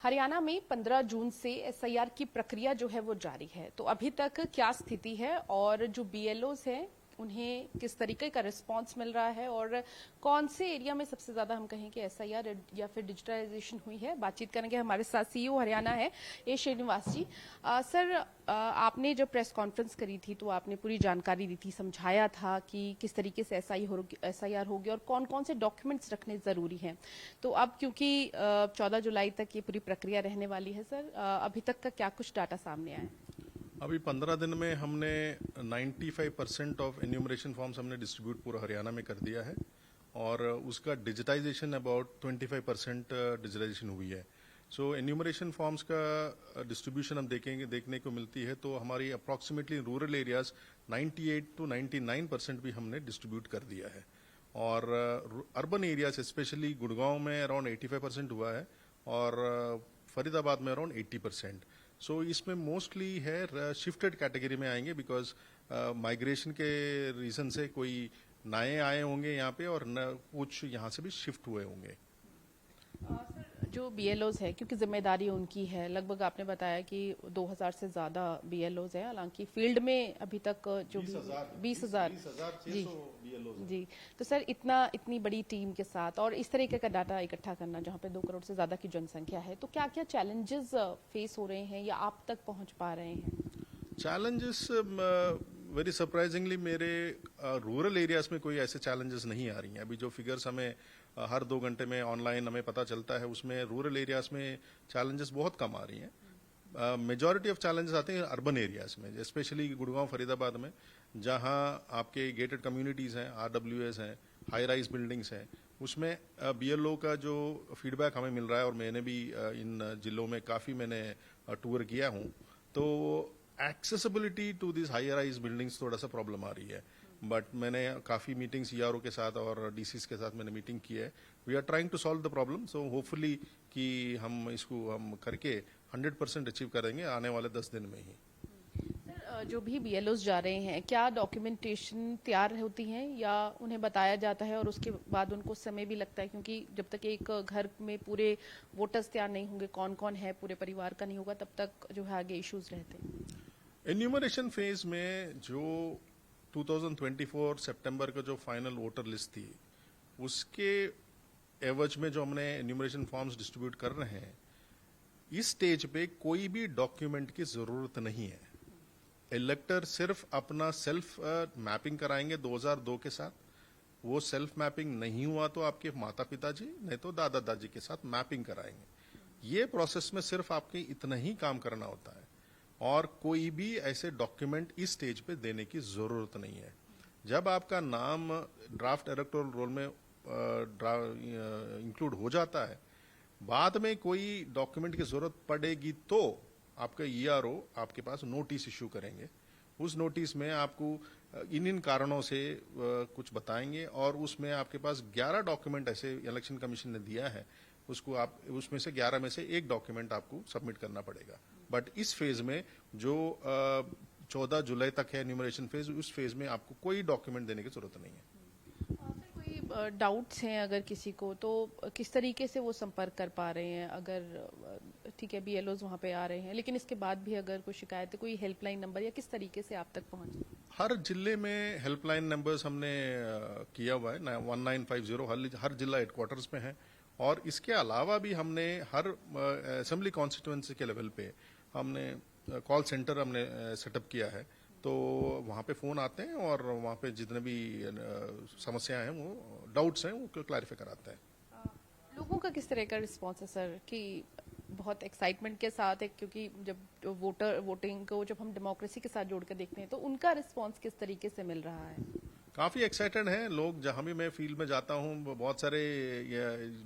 हरियाणा में 15 जून से एसआईआर की प्रक्रिया जो है वो जारी है। तो अभी तक क्या स्थिति है और जो बीएलओज हैं उन्हें किस तरीके का रिस्पांस मिल रहा है और कौन से एरिया में सबसे ज्यादा हम कहें कि एसआईआर या फिर डिजिटलाइजेशन हुई है। बातचीत करेंगे, हमारे साथ सीईओ हरियाणा है ए श्रीनिवास जी। सर, आपने जब प्रेस कॉन्फ्रेंस करी थी तो आपने पूरी जानकारी दी थी, समझाया था कि किस तरीके से एसआईआर होगी और कौन कौन से डॉक्यूमेंट्स रखने जरूरी हैं। तो अब क्योंकि 14 जुलाई तक ये पूरी प्रक्रिया रहने वाली है, सर अभी तक का क्या कुछ डाटा सामने आया है? अभी 15 दिन में हमने 95% ऑफ एन्यूमरेशन फॉर्म्स हमने डिस्ट्रीब्यूट पूरा हरियाणा में कर दिया है और उसका डिजिटाइजेशन अबाउट 25% डिजिटाइजेशन हुई है। सो एन्यूमरेशन फॉर्म्स का डिस्ट्रीब्यूशन हम देखने को मिलती है तो हमारी अप्रॉक्सीमेटली रूरल एरियाज 98 to 99% भी हमने डिस्ट्रीब्यूट कर दिया है और अर्बन एरियाज स्पेशली गुड़गांव में अराउंड 85% हुआ है और फरीदाबाद में अराउंड 80%। सो इसमें मोस्टली है शिफ्टेड कैटेगरी में आएंगे बिकॉज माइग्रेशन के रीजन से कोई नए आए होंगे यहाँ पे और कुछ यहाँ से भी शिफ्ट हुए होंगे। सर, जो बीएलओज है क्योंकि जिम्मेदारी उनकी है, लगभग आपने बताया कि 2000 से ज्यादा बीएलओज है, हालांकि फील्ड में अभी तक जो 20,000 जी जी। तो सर इतनी बड़ी टीम के साथ और इस तरीके का डाटा इकट्ठा करना जहाँ पे 2 करोड़ से ज्यादा की जनसंख्या है, तो क्या क्या चैलेंजेस फेस हो रहे हैं या आप तक पहुंच पा रहे हैं? चैलेंजेस वेरी सरप्राइजिंगली मेरे रूरल एरियाज में कोई ऐसे चैलेंजेस नहीं आ रही हैं। अभी जो फिगर्स हमें हर 2 घंटे में ऑनलाइन हमें पता चलता है उसमें रूरल एरियाज में चैलेंजेस बहुत कम आ रही हैं। मेजॉरिटी ऑफ चैलेंजेस आते हैं अर्बन एरियाज में, स्पेशली गुड़गांव फरीदाबाद में, जहां आपके गेटेड कम्युनिटीज हैं, आरडब्ल्यूएस हैं, हाई राइज बिल्डिंग्स हैं, उसमें बीएलओ का जो फीडबैक हमें मिल रहा है और मैंने भी इन जिलों में काफी मैंने टूर किया हूं, तो accessibility to this high rise buildings थोड़ा सा प्रॉब्लम आ रही है। बट मैंने काफी मीटिंग सीआरओ के साथ और डीसीस के साथ मैंने मीटिंग की है। We are trying to solve the problem, so hopefully कि हम इसको करके 100% अचीव करेंगे आने वाले 10 दिन में ही। सर, जो भी बीएलओज जा रहे हैं, क्या डॉक्यूमेंटेशन तैयार होती हैं या उन्हें बताया जाता है और उसके बाद उनको समय भी लगता है, क्योंकि जब तक एक घर में पूरे वोटर्स तैयार नहीं होंगे, कौन कौन है पूरे परिवार का नहीं होगा, तब तक जो है आगे इश्यूज रहते हैं। एन्यूमरेशन फेज में जो 2024 सितंबर का जो फाइनल वोटर लिस्ट थी उसके एवज में जो हमने एन्यूमरेशन फॉर्म्स डिस्ट्रीब्यूट कर रहे हैं, इस स्टेज पे कोई भी डॉक्यूमेंट की जरूरत नहीं है। इलेक्टर सिर्फ अपना सेल्फ मैपिंग कराएंगे 2002 के साथ। वो सेल्फ मैपिंग नहीं हुआ तो आपके माता पिताजी नहीं तो दादा दादी के साथ मैपिंग कराएंगे। ये प्रोसेस में सिर्फ आपके इतना ही काम करना होता है और कोई भी ऐसे डॉक्यूमेंट इस स्टेज पे देने की जरूरत नहीं है। जब आपका नाम ड्राफ्ट इलेक्टोरल रोल में इंक्लूड हो जाता है, बाद में कोई डॉक्यूमेंट की जरूरत पड़ेगी तो आपका ईआरओ आपके पास नोटिस इश्यू करेंगे। उस नोटिस में आपको इन कारणों से कुछ बताएंगे और उसमें आपके पास 11 डॉक्यूमेंट ऐसे इलेक्शन कमीशन ने दिया है, उसको आप उसमें से 11 में से एक डॉक्यूमेंट आपको सबमिट करना पड़ेगा। बट इस फेज में जो 14 जुलाई तक है एन्यूमरेशन फेज, उस फेज में आपको कोई डॉक्यूमेंट देने की जरूरत नहीं है। कोई डाउट्स हैं अगर किसी को, तो किस तरीके से वो संपर्क कर पा रहे हैं? अगर ठीक है बीएलओज वहां पे आ रहे हैं, लेकिन इसके बाद भी अगर कोई शिकायत है, कोई हेल्पलाइन नंबर या किस तरीके से आप तक पहुंचे? हर जिले में हेल्पलाइन नंबर्स हमने किया हुआ है, 1950 हर जिला हेडक्वार्टर्स में है। और इसके अलावा भी हमने हर असेंबली कॉन्स्टिट्यूएंसी के लेवल पे हमने कॉल सेंटर हमने सेटअप किया है, तो वहाँ पे फोन आते हैं और वहाँ पे जितने भी समस्याएं हैं, वो डाउट्स हैं, वो क्लैरिफाई कराते हैं। लोगों का किस तरह का रिस्पॉन्स है सर? कि बहुत एक्साइटमेंट के साथ है, क्योंकि जब वोटिंग को जब हम डेमोक्रेसी के साथ जोड़ कर देखते हैं तो उनका रिस्पॉन्स किस तरीके से मिल रहा है? काफी एक्साइटेड हैं लोग। जहां भी मैं फील्ड में जाता हूं बहुत सारे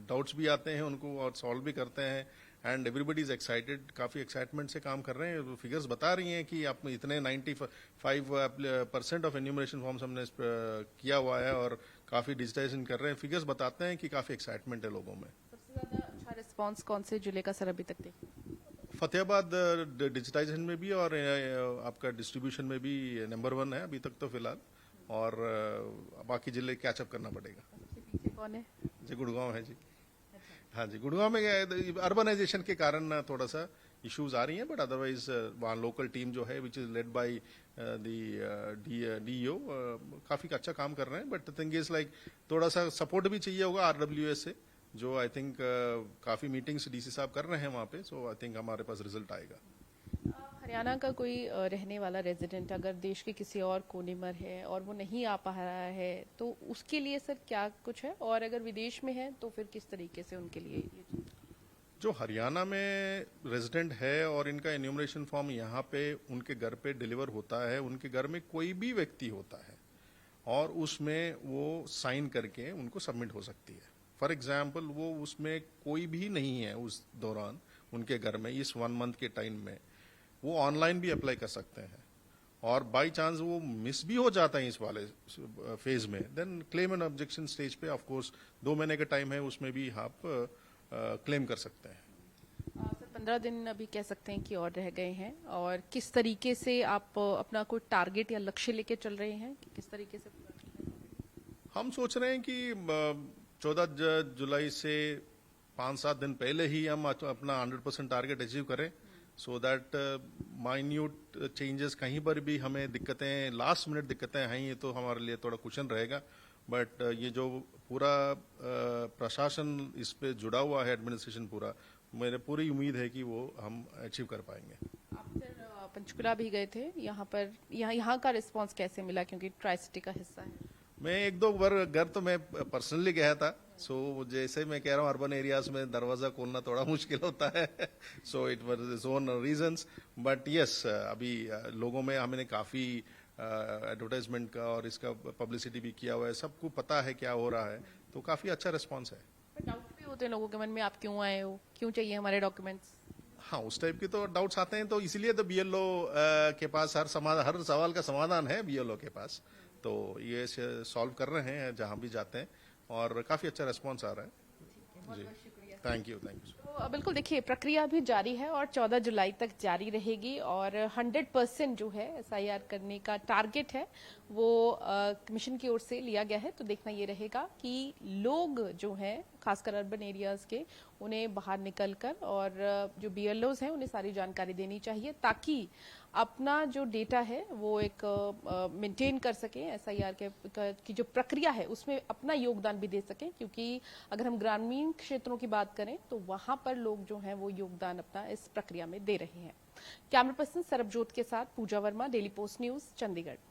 डाउट्स भी आते हैं उनको और सॉल्व भी करते हैं एंड एवरीबडी इज एक्साइटेड। काफी एक्साइटमेंट से काम कर रहे हैं। फिगर्स बता रही हैं कि आप इतने 95% ऑफ एन्यूमरेशन फॉर्म्स हमने किया हुआ है और काफी डिजिटाइजेशन कर रहे हैं। फिगर्स बताते हैं कि काफी एक्साइटमेंट है लोगों में। सबसे ज्यादा अच्छा रिस्पॉन्स कौन से जिले का सर अभी तक देखिए? फतेहाबाद डिजिटाइजेशन में भी और आपका डिस्ट्रीब्यूशन में भी नंबर 1 है अभी तक तो फिलहाल, और बाकी जिले कैचअप करना पड़ेगा। सबसे पीछे कौन है? जी गुड़गांव है जी। हाँ जी, गुड़गांव में अर्बनाइजेशन के कारण थोड़ा सा इश्यूज आ रही हैं, बट अदरवाइज वहाँ लोकल टीम जो है which is led by DEO काफी अच्छा काम कर रहे हैं। बट थिंग इज लाइक थोड़ा सा सपोर्ट भी चाहिए होगा आरडब्ल्यूएस से, जो आई थिंक काफी मीटिंग्स डीसी साहब कर रहे हैं वहाँ पे। सो आई थिंक हमारे पास रिजल्ट आएगा। हरियाणा का कोई रहने वाला रेजिडेंट अगर देश के किसी और कोने में है और वो नहीं आ पा रहा है तो उसके लिए सर क्या कुछ है, और अगर विदेश में है तो फिर किस तरीके से उनके लिए ये चीज़? जो हरियाणा में रेजिडेंट है और इनका एन्यूमरेशन फॉर्म यहाँ पे उनके घर पे डिलीवर होता है, उनके घर में कोई भी व्यक्ति होता है और उसमें वो साइन करके उनको सबमिट हो सकती है। फॉर एग्जाम्पल वो उसमें कोई भी नहीं है उस दौरान उनके घर में, इस 1 मंथ के टाइम में वो ऑनलाइन भी अप्लाई कर सकते हैं। और बाय चांस वो मिस भी हो जाता है इस वाले फेज में, then claim and objection stage पे ऑफ कोर्स 2 महीने का टाइम है, उसमें भी आप क्लेम कर सकते हैं। सर 15 दिन अभी कह सकते हैं कि और रह गए हैं, और किस तरीके से आप अपना कोई टारगेट या लक्ष्य लेके चल रहे हैं कि किस तरीके से पूरा करना है? हम सोच रहे हैं कि 14 जुलाई से 5-7 दिन पहले ही हम अपना 100% टारगेट अचीव करें, सो दैट माइन्यूट चेंजेस कहीं पर भी हमें दिक्कतें, लास्ट मिनट दिक्कतें हैं, ये तो हमारे लिए थोड़ा कुशन रहेगा। बट ये जो पूरा प्रशासन इस पे जुड़ा हुआ है, एडमिनिस्ट्रेशन पूरा, मेरे पूरी उम्मीद है कि वो हम अचीव कर पाएंगे। आप सर पंचकुला भी गए थे, यहाँ पर यहाँ का रिस्पांस कैसे मिला, क्योंकि ट्राई सिटी का हिस्सा है? मैं 1-2 बार घर तो मैं पर्सनली गया था। सो जैसे मैं कह रहा हूँ अर्बन एरियाज में दरवाजा खोलना थोड़ा मुश्किल होता है, so it was its own reasons. But yes, अभी लोगों में हमने काफी एडवर्टाइजमेंट का और इसका पब्लिसिटी भी किया हुआ है, सबको पता है क्या हो रहा है, तो काफी अच्छा रिस्पॉन्स है। डाउट भी होते हैं लोगों के मन में, आप क्यों आए हो, क्यों चाहिए हमारे डॉक्यूमेंट्स? हाँ, उस टाइप के तो डाउट्स आते हैं, तो इसीलिए तो बीएलओ के पास हर सवाल का समाधान है बीएलओ के पास, तो ये सॉल्व कर रहे हैं जहां भी जाते हैं और काफी अच्छा रिस्पॉन्स आ रहा है जी। Thank you. तो बिल्कुल देखिए, प्रक्रिया भी जारी है और 14 जुलाई तक जारी रहेगी, और 100% जो है एसआईआर करने का टारगेट है वो कमीशन की ओर से लिया गया है। तो देखना ये रहेगा कि लोग जो हैं खासकर अर्बन एरियाज के, उन्हें बाहर निकलकर और जो बीएलओज हैं उन्हें सारी जानकारी देनी चाहिए, ताकि अपना जो डेटा है वो एक मेंटेन कर सकें, एसआईआर की जो प्रक्रिया है उसमें अपना योगदान भी दे सकें। क्योंकि अगर हम ग्रामीण क्षेत्रों की बात करें तो वहां पर लोग जो हैं वो योगदान अपना इस प्रक्रिया में दे रहे हैं। कैमरा पर्सन सरबजोत के साथ Pooja Verma, Daily Post News, Chandigarh.